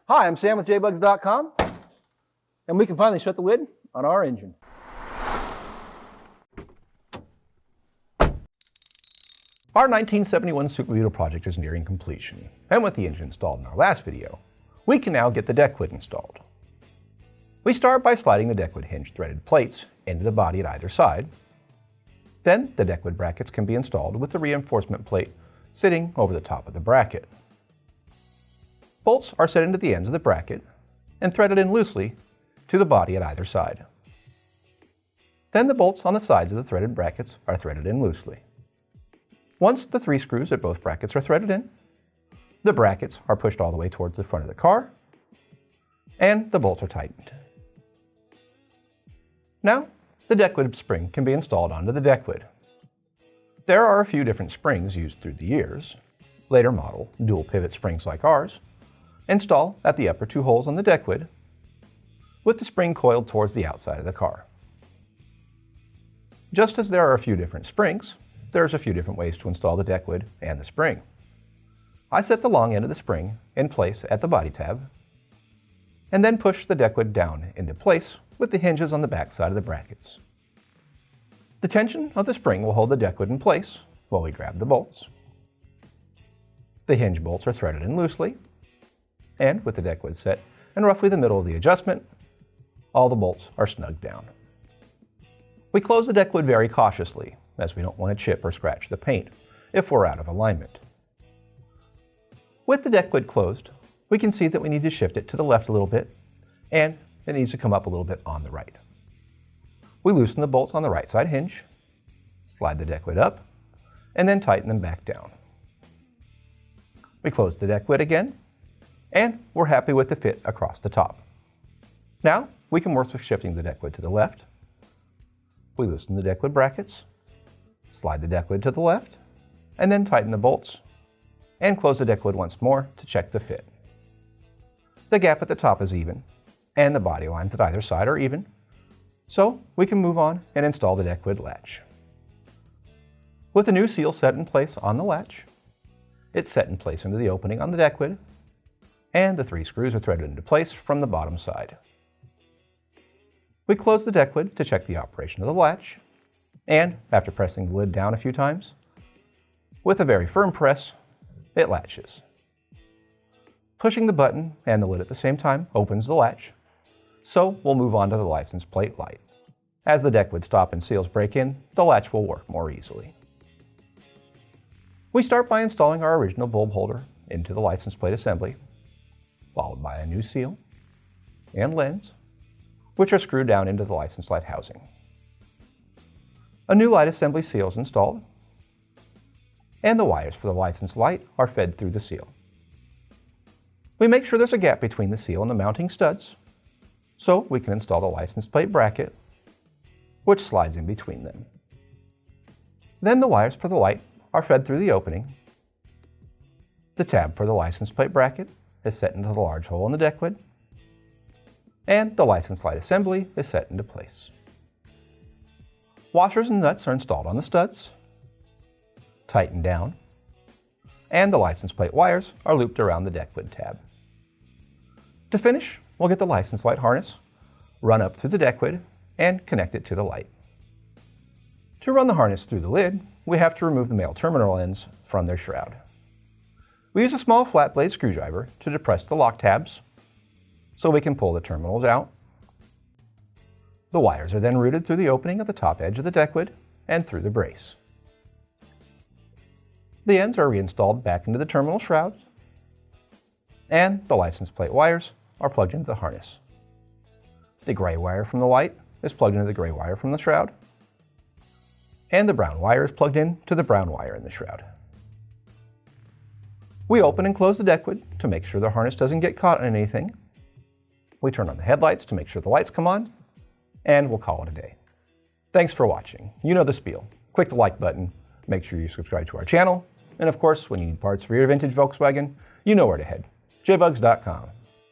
Hi, I'm Sam with jbugs.com, and we can finally shut the lid on our engine. Our 1971 Super Beetle project is nearing completion, and with the engine installed in our last video, we can now get the deck lid installed. We start by sliding the deck lid hinge threaded plates into the body at either side. Then the deck lid brackets can be installed with the reinforcement plate sitting over the top of the bracket. Bolts are set into the ends of the bracket and threaded in loosely to the body at either side. Then the bolts on the sides of the threaded brackets are threaded in loosely. Once the 3 screws at both brackets are threaded in, the brackets are pushed all the way towards the front of the car, and the bolts are tightened. Now, the deck lid spring can be installed onto the deck lid. There are a few different springs used through the years. Later model, dual pivot springs like ours, install at the upper 2 holes on the deck lid, with the spring coiled towards the outside of the car. Just as there are a few different springs, there's a few different ways to install the deck lid and the spring. I set the long end of the spring in place at the body tab, and then push the deck lid down into place with the hinges on the back side of the brackets. The tension of the spring will hold the deck lid in place while we grab the bolts. The hinge bolts are threaded in loosely, and with the deck lid set in roughly the middle of the adjustment, all the bolts are snugged down. We close the deck lid very cautiously, as we don't want to chip or scratch the paint if we're out of alignment. With the deck lid closed, we can see that we need to shift it to the left a little bit, and it needs to come up a little bit on the right. We loosen the bolts on the right side hinge, slide the deck lid up, and then tighten them back down. We close the deck lid again, and we're happy with the fit across the top. Now, we can work with shifting the deck lid to the left. We loosen the deck lid brackets, slide the deck lid to the left, and then tighten the bolts, and close the deck lid once more to check the fit. The gap at the top is even, and the body lines at either side are even, so we can move on and install the deck lid latch. With the new seal set in place on the latch, it's set in place into the opening on the deck lid, and the 3 screws are threaded into place from the bottom side. We close the deck lid to check the operation of the latch, and after pressing the lid down a few times, with a very firm press, it latches. Pushing the button and the lid at the same time opens the latch, so we'll move on to the license plate light. As the deck lid stop and seals break in, the latch will work more easily. We start by installing our original bulb holder into the license plate assembly, followed by a new seal and lens, which are screwed down into the license light housing. A new light assembly seal is installed, and the wires for the license light are fed through the seal. We make sure there's a gap between the seal and the mounting studs, so we can install the license plate bracket, which slides in between them. Then the wires for the light are fed through the opening. The tab for the license plate bracket is set into the large hole in the deck lid, and the license light assembly is set into place. Washers and nuts are installed on the studs, tightened down, and the license plate wires are looped around the deck lid tab. To finish, we'll get the license light harness, run up through the deck lid, and connect it to the light. To run the harness through the lid, we have to remove the male terminal ends from their shroud. We use a small flat blade screwdriver to depress the lock tabs so we can pull the terminals out. The wires are then routed through the opening at the top edge of the deck lid and through the brace. The ends are reinstalled back into the terminal shrouds, and the license plate wires are plugged into the harness. The gray wire from the light is plugged into the gray wire from the shroud, and the brown wire is plugged in to the brown wire in the shroud. We open and close the deck lid to make sure the harness doesn't get caught in anything. We turn on the headlights to make sure the lights come on, and we'll call it a day. Thanks for watching. You know the spiel. Click the like button, make sure you subscribe to our channel, and of course, when you need parts for your vintage Volkswagen, you know where to head. jbugs.com.